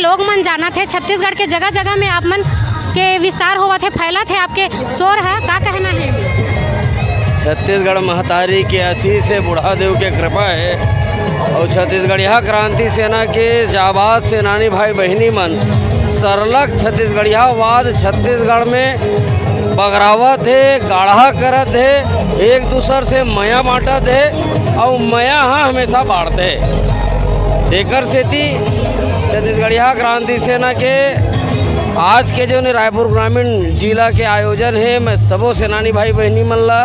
लोग मन जाना थे छत्तीसगढ़ के जगह जगह में आप मन के विस्तार हुआ थे, फैला थे आपके शोर है, का कहना है? छत्तीसगढ़ महतारी के आशीष से बुढ़ादेव के कृपा है और छत्तीसगढ़िया क्रांति सेना के जाबाज सेनानी भाई बहनी मन सरलग छत्तीसगढ़िया वाद छत्तीसगढ़ में बगरावत है, गाढ़ा करत है, एक दूसर से मया बांटत है और मया हाँ हमेशा बांटते है। देकर सेती छत्तीसगढ़िया क्रांति सेना के आज के जो रायपुर ग्रामीण जिला के आयोजन है, मैं सबो सेनानी भाई बहनी मन ला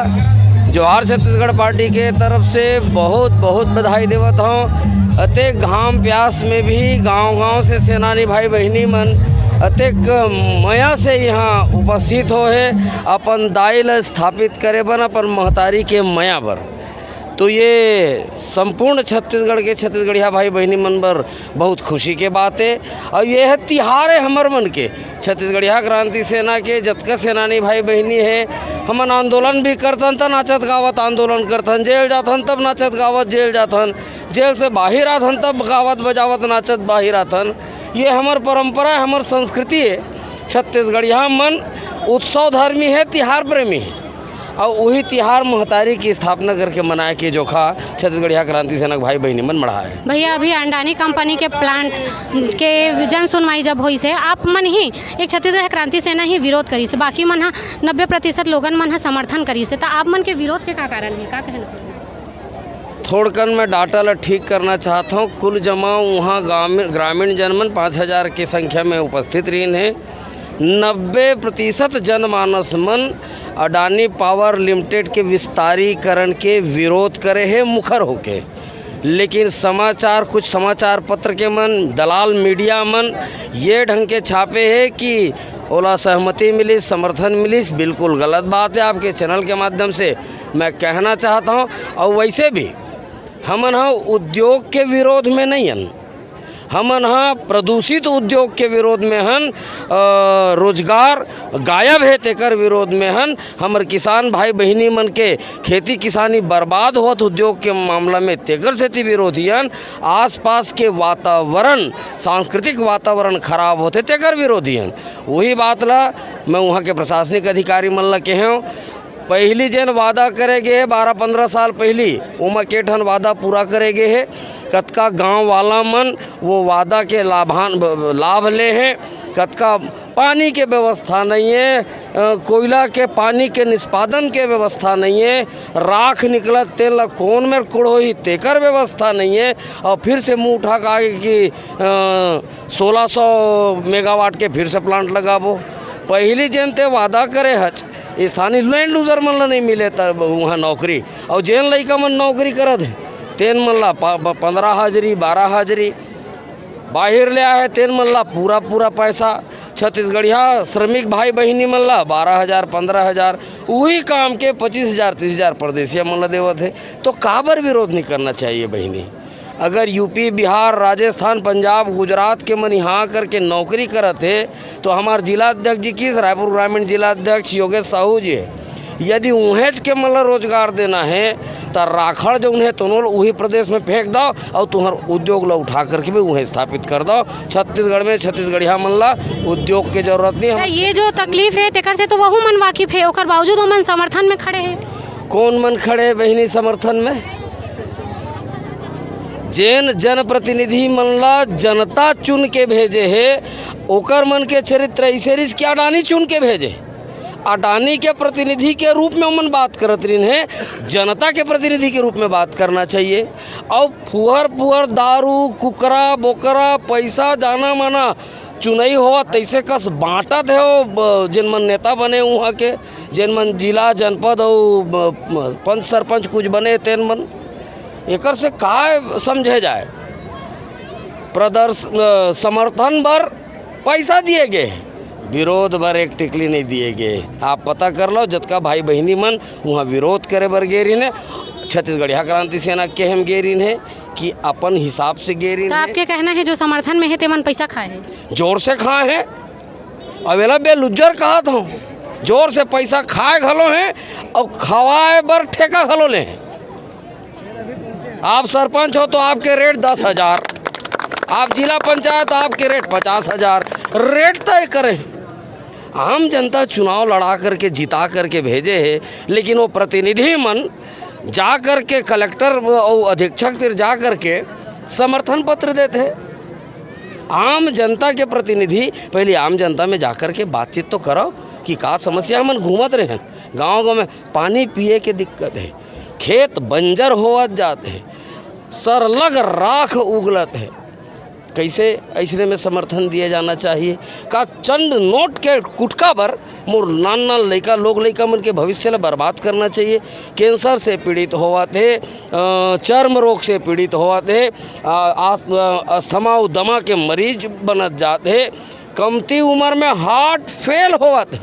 जोहार छत्तीसगढ़ पार्टी के तरफ से बहुत बहुत बधाई देवत हूँ। अतेक घाम प्यास में भी गांव-गांव से सेनानी भाई बहनी मन अतेक मया से यहाँ उपस्थित हो है अपन दाई ला स्थापित करे बन अपन महतारी के मया बर। तो ये संपूर्ण छत्तीसगढ़ के छत्तीसगढ़िया भाई बहनी मन बर बहुत खुशी के बात है और ये है तिहार है हमर मन के छत्तीसगढ़िया क्रांति सेना के जतका सेनानी भाई बहनी है। हमन आंदोलन भी करतन त नाचत गावत आंदोलन करतन, जेल जाथन तब नाचत गावत जेल जाथन, जेल से बाहर आथन तब गावत बजावत नाचत बाहर आथन। ये हमर परंपरा है, हमर संस्कृति है। छत्तीसगढ़िया मन उत्सव धर्मी है, तिहार प्रेमी है और वही तिहार महतारी की स्थापना करके मनाए के जोखा छत्तीसगढ़िया क्रांति सेना भाई बहनी मन बढ़ा है। भैया अभी अंडानी कंपनी के प्लांट के जन सुनवाई जब हुई से आप मन ही एक छत्तीसगढ़ क्रांति सेना ही विरोध करी से, बाकी मन 90% लोगन मन समर्थन करी से, तो आप मन के विरोध के का कारण है, का कहना? थोड़कन मैं डाटा ला ठीक करना चाहता हूँ। कुल जमा वहाँ ग्रामीण जनमन 5000 की संख्या में उपस्थित रही हैं। 90% जनमानस मन अडानी पावर लिमिटेड के विस्तारीकरण के विरोध करे है मुखर होके, लेकिन समाचार कुछ समाचार पत्र के मन दलाल मीडिया मन ये ढंग के छापे है कि ओला सहमति मिली, समर्थन मिली। बिल्कुल गलत बात है। आपके चैनल के माध्यम से मैं कहना चाहता हूँ। और वैसे भी हमन हाँ उद्योग के विरोध में नहीं हन, हमन हाँ प्रदूषित उद्योग के विरोध में हन, रोजगार गायब है तेकर विरोध में हन। हमर किसान भाई बहनी मन के खेती किसानी बर्बाद होत उद्योग के मामला में तेकर सेती विरोधी हन। आसपास के वातावरण सांस्कृतिक वातावरण खराब होते तेकर विरोधी हन। वही बात ला मैं वहाँ के प्रशासनिक अधिकारी मन ला कहे पहली जेन वादा करे गए है 12-15 साल पहली उमा के ठन वादा पूरा करे गए है। कतका गांव वाला मन वो वादा के लाभ ले हैं। कतका पानी के व्यवस्था नहीं है, कोयला के पानी के निष्पादन के व्यवस्था नहीं है, राख निकलत तेल ला कौन में कुड़ोही तेकर व्यवस्था नहीं है। और फिर से मुँह उठा के आगे कि 1600 मेगावाट के फिर से प्लांट लगाबो। पहली जेन ते वादा करे हच स्थानीय लैंड लूजर मन ला नहीं मिले तब वहाँ नौकरी, और जेन लइका मन नौकरी करत है तेन मन ला 15 हाजरी 12 हाजरी बाहर ले आए तेन मन ला पूरा पैसा। छत्तीसगढ़िया श्रमिक भाई बहनी मन ला 12,000 15,000 वही काम के 25,000 30,000 परदेसिया मन ला देवत है। तो काबर विरोध नहीं करना चाहिए बहनी? अगर यूपी बिहार राजस्थान पंजाब गुजरात के मन यहाँ करके नौकरी करत है तो हमारे जिलाध्यक्ष जी की रायपुर ग्रामीण जिलाध्यक्ष योगेश साहू जी है, यदि उहेज के मन रोजगार देना है तो राखड़ जो उन्हें तो वही प्रदेश में फेंक दो और तुम्हार उद्योग ला उठा करके भी उन्हें स्थापित कर दो। छत्तीसगढ़ में छत्तीसगढ़िया मन ला उद्योग की जरूरत नहीं है। ये जो तकलीफ है तेकर से तो वहू मन वाकिफ है, ओकर बावजूद वो मन समर्थन में खड़े हैं। कौन मन खड़े बहनी समर्थन में? जेन जनप्रतिनिधि मन ला जनता चुन के भेजे है ओकर मन के चरित्र ऐसे रिस कि अडानी चुन के भेजे। अडानी के प्रतिनिधि के रूप में मन बात करत रही है, जनता के प्रतिनिधि के रूप में बात करना चाहिए। और फुहर दारू कुकरा बोकरा पैसा जाना माना चुनाई हुआ तैसे कस बांटत है वो जिन मन नेता बने वहाँ के, जिन मन जिला जनपद और पंच सरपंच कुछ बने तेन मन एकर से का समझे जाए? समर्थन बर पैसा दिए गए, विरोध बर एक टिकली नहीं दिए गए। आप पता कर लो जतका भाई बहनी मन वहाँ विरोध करे बर गे रही है छत्तीसगढ़िया क्रांति सेना के हम गे रही है कि अपन हिसाब से गे रही है। आपके कहना है जो समर्थन में है ते मन पैसा खाए है, जोर से खाए हैं। अवेला बेलुज्जर कहा था, जोर से पैसा खाए घलो हैं और खवाए बर ठेका घलो ले। आप सरपंच हो तो आपके रेट 10,000, आप जिला पंचायत आपके रेट 50,000 रेट तय करें। आम जनता चुनाव लड़ा करके जिता करके भेजे है, लेकिन वो प्रतिनिधि मन जा कर के कलेक्टर और अधीक्षक से जा कर के समर्थन पत्र देते हैं। आम जनता के प्रतिनिधि पहले आम जनता में जाकर के बातचीत तो करो कि का समस्या मन घूमत रहे हैं। गांव में पानी पिए के दिक्कत है, खेत बंजर होवत जाते हैं, सरलग राख उगलत है। कैसे ऐसने में समर्थन दिया जाना चाहिए? का चंद नोट के कुटका पर मोर नान लड़का लड़का मन के भविष्य ले बर्बाद करना चाहिए। कैंसर से पीड़ित होवा थे, चर्म रोग से पीड़ित होवा थे, अस्थमा दमा के मरीज बनत जाते, कमती उम्र में हार्ट फेल होवा थे,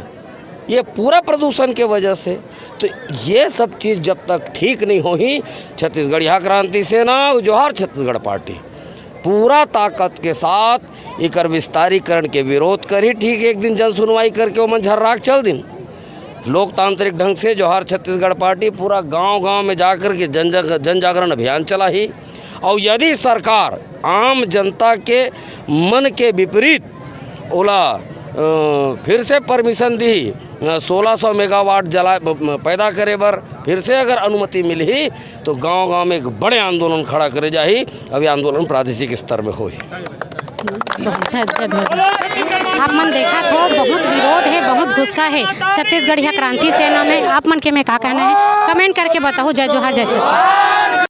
ये पूरा प्रदूषण के वजह से। तो ये सब चीज़ जब तक ठीक नहीं होगी, छत्तीसगढ़ यहाँ क्रांति सेना जोहार छत्तीसगढ़ पार्टी पूरा ताकत के साथ एकर विस्तारीकरण के विरोध करी। ठीक एक दिन जन सुनवाई करके वो मन झर्राक चल दिन लोकतांत्रिक ढंग से जोहार छत्तीसगढ़ पार्टी पूरा गांव-गांव में जाकर के जन जागरण अभियान चलाई। और यदि सरकार आम जनता के मन के विपरीत ओला फिर से परमिशन दी 1600 मेगावाट जला पैदा करे बर फिर से अगर अनुमति मिली तो गांव-गांव में एक बड़े आंदोलन खड़ा करे जाही। अभी आंदोलन प्रादेशिक स्तर में होई। आप मन देखा तो बहुत विरोध है, बहुत गुस्सा है छत्तीसगढ़ यहाँ क्रांति सेना में। आप मन के में का कहना है? कमेंट करके बताओ। जय जोहार, जय छत्तीसगढ़।